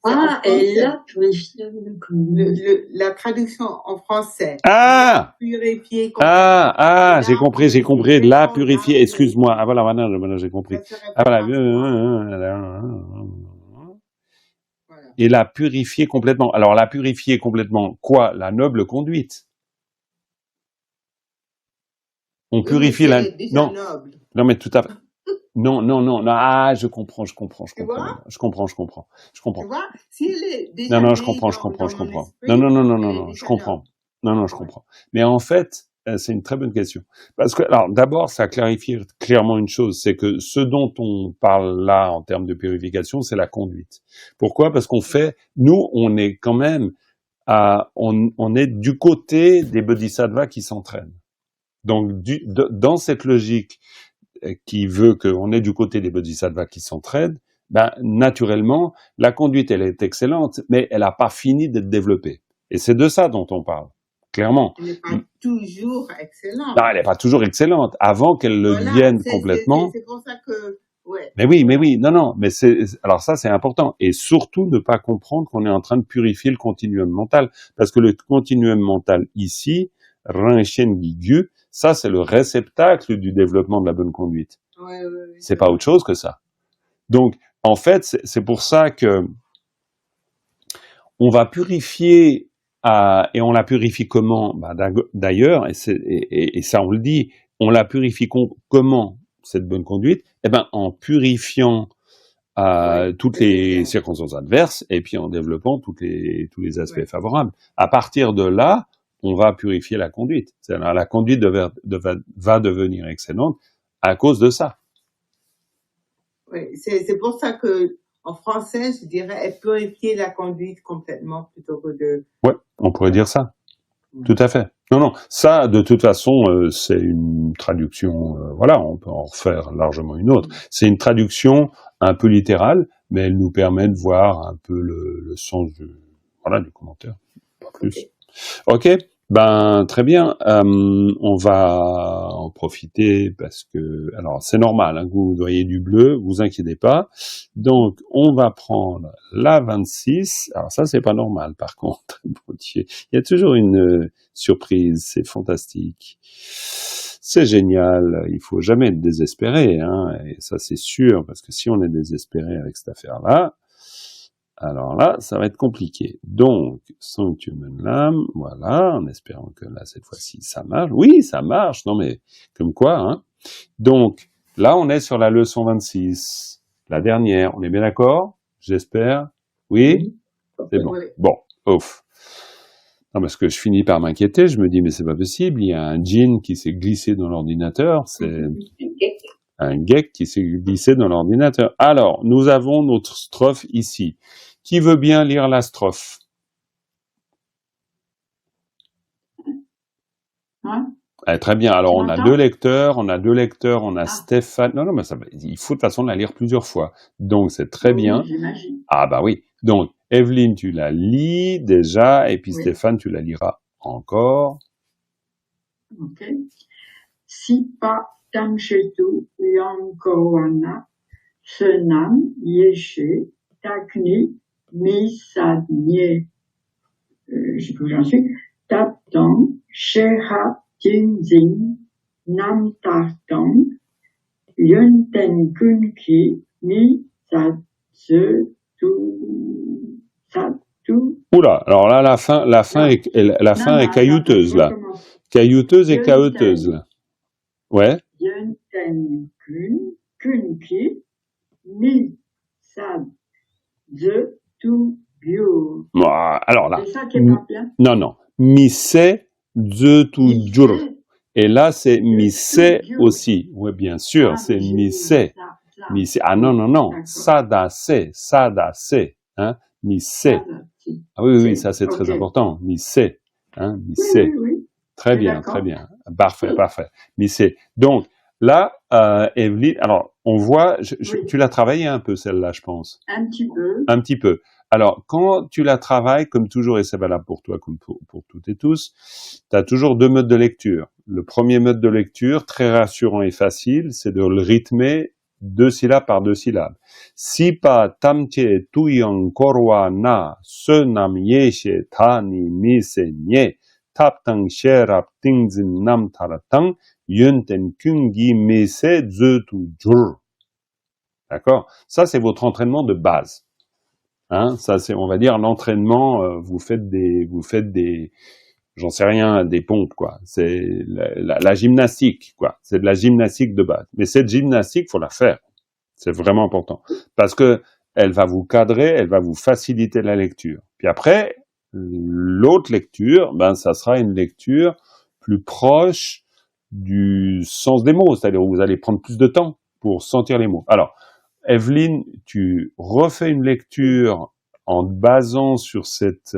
C'est en Ah, et français. là, purifier. La traduction en français. Ah! Purifier J'ai compris, la purifier, excuse-moi. Ah, voilà, j'ai compris. Ah, voilà. Voilà. Et la purifier complètement. Alors, la purifier complètement, quoi? La noble conduite. On Oui, purifie mais la... c'est déjà Non, noble. non, mais tout à fait. Non. Ah, je comprends. Tu vois? Je comprends. Tu vois? Si elle est déjà Non, née je comprends. dans mon esprit, Non, elle est je déjà comprends. noble. Non, je comprends. Mais en fait, c'est une très bonne question. Parce que, alors, d'abord, ça clarifie clairement une chose, c'est que ce dont on parle là, en termes de purification, c'est la conduite. Pourquoi? Parce qu'on fait, nous, on est quand même on est du côté des bodhisattvas qui s'entraînent. Donc, dans cette logique qui veut qu'on est du côté des bodhisattvas qui s'entraident, naturellement, la conduite, elle est excellente, mais elle n'a pas fini d'être développée. Et c'est de ça dont on parle, clairement. Elle n'est pas toujours excellente. Non, elle n'est pas toujours excellente. Avant qu'elle le devienne complètement... C'est pour ça que... Ouais. Mais oui, non, mais alors ça, c'est important. Et surtout, ne pas comprendre qu'on est en train de purifier le continuum mental. Parce que le continuum mental ici, Rinchen Gigyu, ça, c'est le réceptacle du développement de la bonne conduite. Ouais. C'est pas autre chose que ça. Donc, en fait, c'est pour ça que on va purifier, et on la purifie comment? D'ailleurs, et ça on le dit, on la purifie comment, cette bonne conduite? En purifiant toutes les circonstances adverses et puis en développant tous les aspects favorables. À partir de là, on va purifier la conduite. La conduite va devenir excellente à cause de ça. Oui, c'est pour ça que en français, je dirais purifier la conduite complètement plutôt que de... Ouais, on pourrait dire ça. Tout à fait. Non, ça, de toute façon, c'est une traduction, voilà, on peut en refaire largement une autre. C'est une traduction un peu littérale, mais elle nous permet de voir un peu le sens du commentaire, pas plus. Ok, très bien. On va en profiter parce que, alors c'est normal, hein, que vous voyez du bleu, vous inquiétez pas. Donc on va prendre la 26. Alors ça c'est pas normal par contre. Il y a toujours une surprise, c'est fantastique. C'est génial, il faut jamais être désespéré, hein, et ça c'est sûr, parce que si on est désespéré avec cette affaire-là, alors là, ça va être compliqué. Donc, Sanctum Lam, voilà, en espérant que là, cette fois-ci, ça marche. Oui, ça marche, non mais, comme quoi, hein. Donc, là, on est sur la leçon 26, la dernière, on est bien d'accord? J'espère. Oui? C'est bon. Bon, ouf. Non, parce que je finis par m'inquiéter, je me dis, mais c'est pas possible, il y a un djinn qui s'est glissé dans l'ordinateur, c'est un geek qui s'est glissé dans l'ordinateur. Alors, nous avons notre strophe ici. Qui veut bien lire la strophe? Très bien. Alors, on a deux lecteurs, on a Stéphane. Non, mais il faut de toute façon la lire plusieurs fois. Donc, c'est très bien. J'imagine. Ah, oui. Donc, Evelyne, tu la lis déjà, et puis Stéphane, tu la liras encore. Ok. Sipa Tamchetu Yankowana Senam Yeshe Takni Misadnie. Je sais plus où j'en suis. Taptang Sheha Tinzing Nam Tartang Yunten Kunki Mi Satsu Oula, alors là, la fin est caillouteuse, là. Caillouteuse et cahoteuse, là. Ouais. Yunten Kunki Mi Satsu Alors là. C'est ça qui est pas bien. Non. Mise Ze tu jur. Mise, Et là, c'est mise jur. aussi. Oui, bien sûr, Ah, c'est j'ai mise. ça. Mise. Ah non, non, non. D'accord. Sadase. Hein? Mise. Ça, si. Ah oui, oui, C'est- ça c'est ok. très important. Mise. Hein? Oui, Mise. oui, oui. Très C'est bien, d'accord. très bien. Parfait, parfait. Mise. Donc, là, Evelyne, alors, on voit, Oui. tu l'as travaillé un peu, celle-là, je pense. Un petit peu. Un petit peu. Alors, quand tu la travailles, comme toujours, et c'est valable pour toi comme pour toutes et tous, tu as toujours deux modes de lecture. Le premier mode de lecture, très rassurant et facile, c'est de le rythmer 2 syllabes par 2 syllabes. Sipa tamche tuyang korwa na se nam yeshe tani mise nye taptang sherap tingzin nam taratang yunten kungi mise zetu jur. D'accord? Ça, c'est votre entraînement de base. Hein, ça c'est, on va dire, l'entraînement. Vous faites des, j'en sais rien, des pompes quoi. C'est la gymnastique quoi. C'est de la gymnastique de base. Mais cette gymnastique, faut la faire. C'est vraiment important parce que elle va vous cadrer, elle va vous faciliter la lecture. Puis après, l'autre lecture, ben ça sera une lecture plus proche du sens des mots, c'est-à-dire où vous allez prendre plus de temps pour sentir les mots. Alors, Evelyne, tu refais une lecture en te basant sur cette,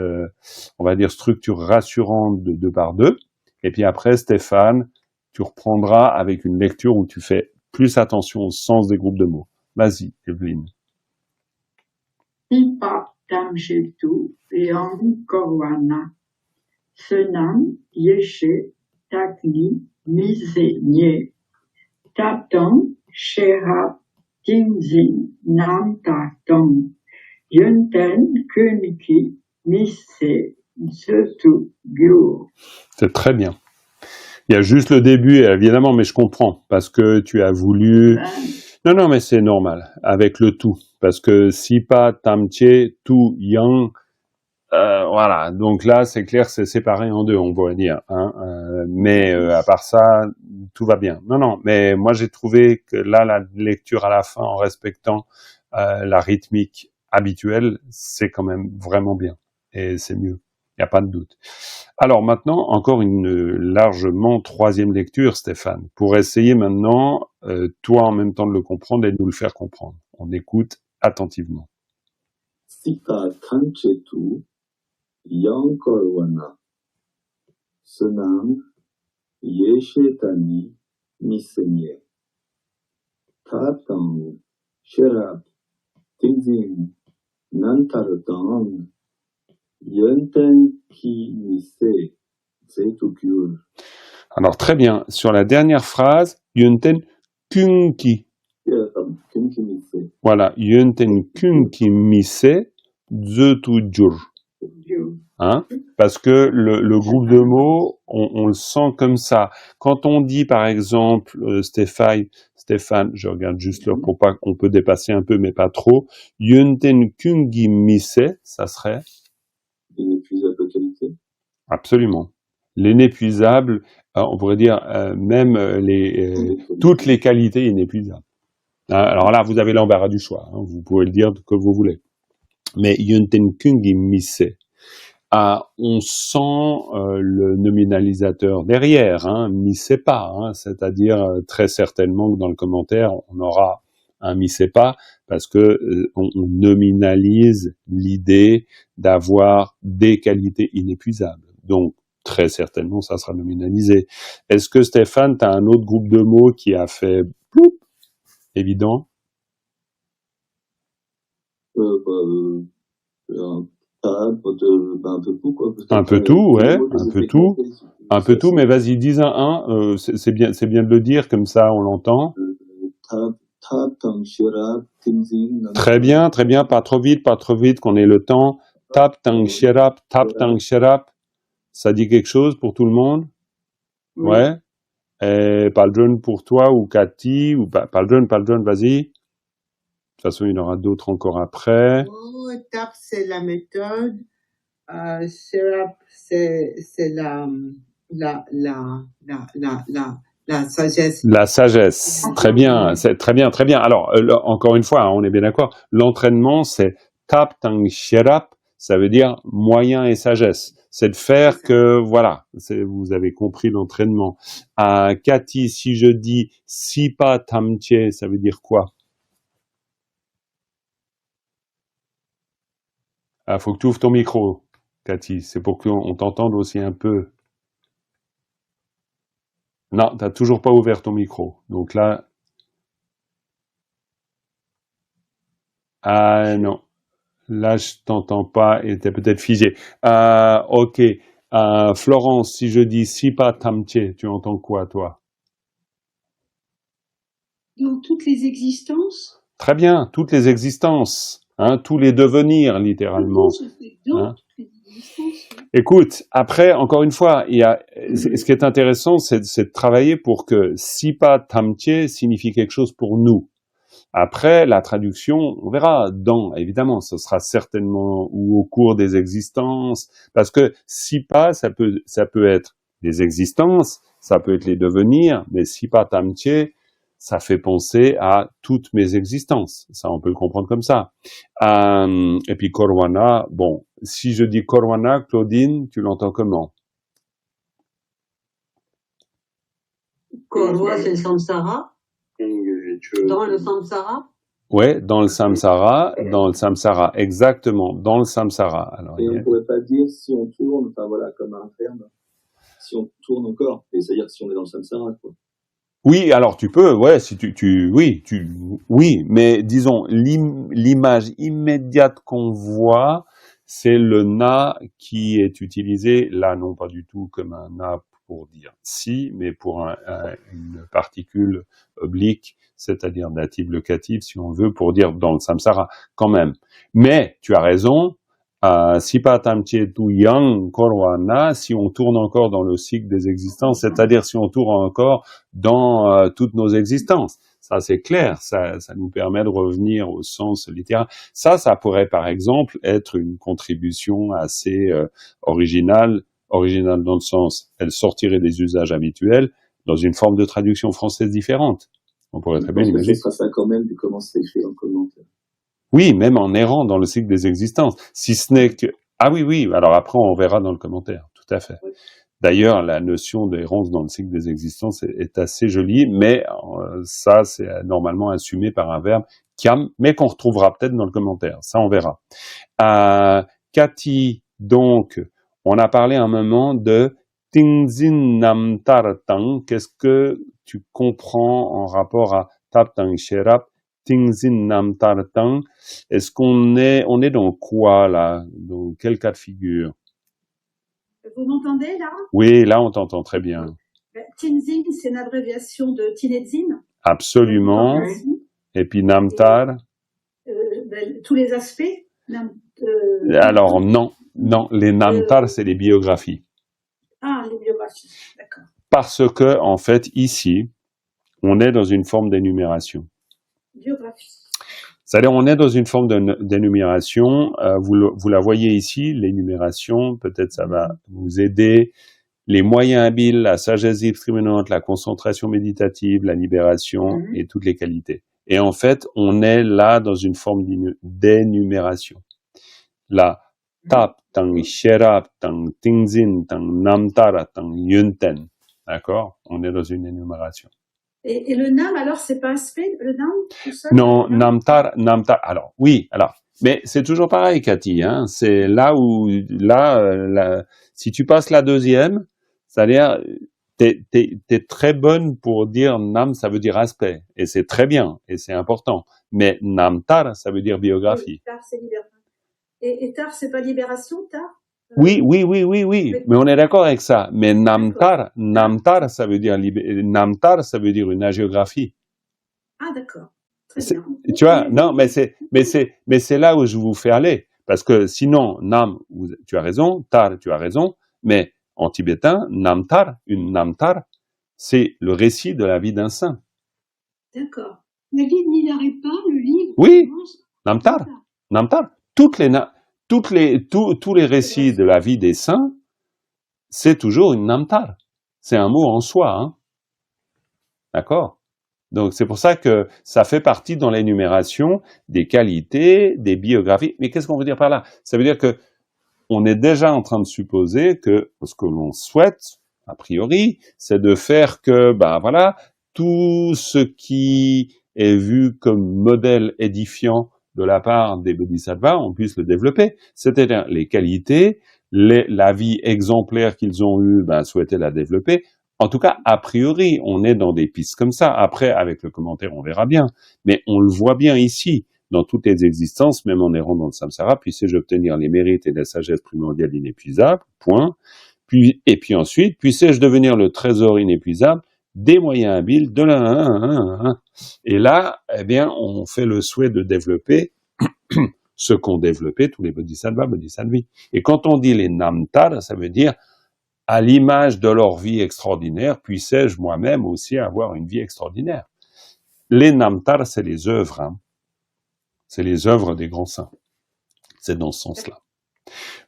on va dire, structure rassurante de 2 par 2. Et puis après, Stéphane, tu reprendras avec une lecture où tu fais plus attention au sens des groupes de mots. Vas-y, Evelyne. Sipa tamshetu yang korwana. Senam yeshe takni mise nye. Tatang sherap tingzin nam tatang. Yunten kunki mise zetu gyur. C'est très bien. Il y a juste le début, évidemment, mais je comprends, parce que tu as voulu... Non, mais c'est normal, avec le tout. Parce que Sipa, Tamche, tout, Yang, voilà. Donc là, c'est clair, c'est séparé en deux, on pourrait dire. Hein. Mais à part ça, tout va bien. Non, mais moi j'ai trouvé que là, la lecture à la fin, en respectant la rythmique habituelle, c'est quand même vraiment bien. Et c'est mieux. Il n'y a pas de doute. Alors maintenant, encore une largement 3e lecture, Stéphane, pour essayer maintenant, toi en même temps de le comprendre et de nous le faire comprendre. On écoute attentivement. Sipa tanchetu yankorwana senam yeshetani misenye tatang sherap tingzin nantaratang yenten ki mise zetukyur. Alors très bien, sur la dernière phrase, yunten kunki. Kunki mise. Voilà, yunten kunki mise zetujur. Hein? Parce que le groupe de mots, on le sent comme ça. Quand on dit par exemple, Stéphane, je regarde juste là pour pas qu'on peut dépasser un peu, mais pas trop. Yunten kungi mise, ça serait Inépuisable qualité. Absolument. L'inépuisable, on pourrait dire même toutes les qualités inépuisables. Alors là, vous avez l'embarras du choix. Hein, vous pouvez le dire que vous voulez. Mais yunten kungi mise. On sent le nominalisateur derrière, hein, misepa, hein, c'est-à-dire très certainement que dans le commentaire on aura un misepa parce que on nominalise l'idée d'avoir des qualités inépuisables. Donc très certainement ça sera nominalisé. Est-ce que Stéphane, tu as un autre groupe de mots qui a fait ploup, évident? Un peu tout, quoi. Un peu tout, ouais, un peu tout, mais vas-y, dis un, c'est bien de le dire, comme ça on l'entend. Très bien, pas trop vite, qu'on ait le temps. Tap, tang, sherap, ça dit quelque chose pour tout le monde? Ouais. Et Paldron pour toi, ou Cathy, ou Paldron, vas-y. De toute façon, il y en aura d'autres encore après. Oh, TAP, c'est la méthode. Sherap, c'est la sagesse. La sagesse. Très bien, c'est très bien. Alors, encore une fois, hein, on est bien d'accord. L'entraînement, c'est tap, tang, sherap. Ça veut dire moyen et sagesse. c'est de faire que, voilà, vous avez compris l'entraînement. Cathy, si je dis sipa tamche, ça veut dire quoi? Faut que tu ouvres ton micro, Cathy, c'est pour qu'on t'entende aussi un peu. Non, t'as toujours pas ouvert ton micro. Donc là, non. Là, je t'entends pas et t'es peut-être figé. Ok. Florence, si je dis sipa tamche, tu entends quoi, toi? Dans toutes les existences. Très bien, toutes les existences, hein, tous les devenirs, littéralement. Ça fait dans Hein? toutes les existences. Écoute, après, encore une fois, ce qui est intéressant, c'est de travailler pour que sipa tamche signifie quelque chose pour nous. Après, la traduction, on verra dans, évidemment, ce sera certainement ou au cours des existences, parce que sipa, ça peut être des existences, ça peut être les devenirs, mais sipa tamche, ça fait penser à toutes mes existences. Ça, on peut le comprendre comme ça. Et puis Korwana, bon, si je dis Korwana, Claudine, tu l'entends comment? Korwa, c'est le samsara. Dans le samsara. Ouais, dans le samsara, exactement, dans le samsara. Alors, et on ne pourrait pas dire si on tourne, enfin voilà, comme un terme, si on tourne encore, c'est-à-dire si on est dans le samsara, quoi. Oui, alors tu peux, ouais, si oui, mais disons, l'image immédiate qu'on voit, c'est le na qui est utilisé, là, non pas du tout comme un na pour dire si, mais pour une particule oblique, c'est-à-dire dative locative, si on veut, pour dire dans le samsara, quand même. Mais, tu as raison, sipa tamche tu yang korwana, si on tourne encore dans le cycle des existences, c'est-à-dire si on tourne encore dans toutes nos existences. Ça, c'est clair, ça nous permet de revenir au sens littéral. Ça pourrait, par exemple, être une contribution assez originale dans le sens, elle sortirait des usages habituels dans une forme de traduction française différente. On pourrait très bien imaginer. Ce sera ça quand même, vu comment c'est écrit dans le commentaire. Oui, même en errant dans le cycle des existences. Si ce n'est que... Ah oui, alors après on verra dans le commentaire, tout à fait. D'ailleurs, la notion d'errance dans le cycle des existences est assez jolie, mais ça, c'est normalement assumé par un verbe kiam, mais qu'on retrouvera peut-être dans le commentaire. Ça, on verra. Cathy, donc, on a parlé un moment de tingzin nam tartang. Qu'est-ce que tu comprends en rapport à taptang sherap? Tingzin nam tartang. Est-ce qu'on est dans quoi, là? Dans quel cas de figure? Vous m'entendez là? Oui, là on t'entend très bien. Tinzin, c'est une abréviation de Tinezin. Absolument. Et puis Namtar? Tous les aspects. Alors non, les Namtar, c'est les biographies. Ah, les biographies, d'accord. Parce que, en fait, ici, on est dans une forme d'énumération. Biographie. C'est-à-dire, on est dans une forme d'énumération. Vous la voyez ici, l'énumération. Peut-être ça va vous aider. Les moyens habiles, la sagesse discriminante, la concentration méditative, la libération et toutes les qualités. Et en fait, on est là dans une forme d'énumération. La tap, tang, sherap, tang, tingzin, tang, namtara, tang, yunten. D'accord? On est dans une énumération. Et le nam, alors, c'est pas aspect, le nam, tout seul? Non, namtar, alors, oui, alors, mais c'est toujours pareil, Cathy, hein, c'est là où, si tu passes la deuxième, c'est-à-dire, t'es très bonne pour dire nam, ça veut dire aspect, et c'est très bien, et c'est important, mais namtar, ça veut dire biographie. Oui, tar, c'est libération. Et tar, c'est pas libération, tar? Oui, mais on est d'accord avec ça. Mais namtar, ça veut dire une hagiographie. Ah, d'accord. Très bien. Tu vois, non, mais c'est là où je vous fais aller. Parce que sinon, nam, tu as raison, tar, tu as raison, mais en tibétain, namtar, une namtar, c'est le récit de la vie d'un saint. D'accord. La vie de Milarepa, le livre. Oui, namtar. Tous les récits de la vie des saints, c'est toujours une namtar. C'est un mot en soi, hein. D'accord? Donc, c'est pour ça que ça fait partie dans l'énumération des qualités, des biographies. Mais qu'est-ce qu'on veut dire par là? Ça veut dire que on est déjà en train de supposer que ce que l'on souhaite, a priori, c'est de faire que, voilà, tout ce qui est vu comme modèle édifiant de la part des bodhisattvas, on puisse le développer. C'est-à-dire les qualités, la vie exemplaire qu'ils ont eue, souhaiter la développer. En tout cas, a priori, on est dans des pistes comme ça. Après, avec le commentaire, on verra bien. Mais on le voit bien ici, dans toutes les existences, même en errant dans le samsara, puissais-je obtenir les mérites et la sagesse primordiale inépuisable, point. Et puis ensuite, puissais-je devenir le trésor inépuisable des moyens habiles de la. Et là, on fait le souhait de développer ce qu'ont développé tous les bodhisattvas, bodhisattvi. Et quand on dit les namtar, ça veut dire à l'image de leur vie extraordinaire, puissais-je moi-même aussi avoir une vie extraordinaire. Les namtar, c'est les œuvres, c'est les œuvres des grands saints. C'est dans ce sens-là.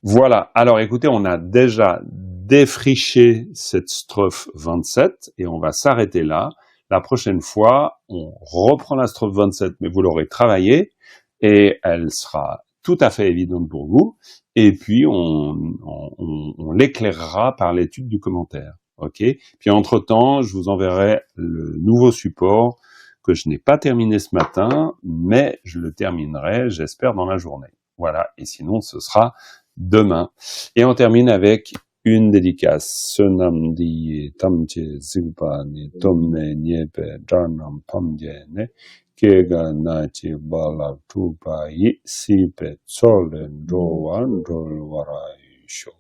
Voilà. Alors, écoutez, on a déjà défriché cette strophe 27 et on va s'arrêter là. La prochaine fois, on reprend la strophe 27, mais vous l'aurez travaillée et elle sera tout à fait évidente pour vous. Et puis, on l'éclairera par l'étude du commentaire. OK? Puis, entre-temps, je vous enverrai le nouveau support que je n'ai pas terminé ce matin, mais je le terminerai, j'espère, dans la journée. Voilà. Et sinon, ce sera demain. Et on termine avec une dédicace. Sonam di tamche zigpane tomne nyepe dharnam pamjene kega nache bala tupa yi sipe tsolen rowan rolwaraisho.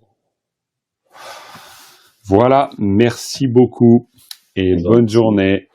Voilà. Merci beaucoup et bonne journée.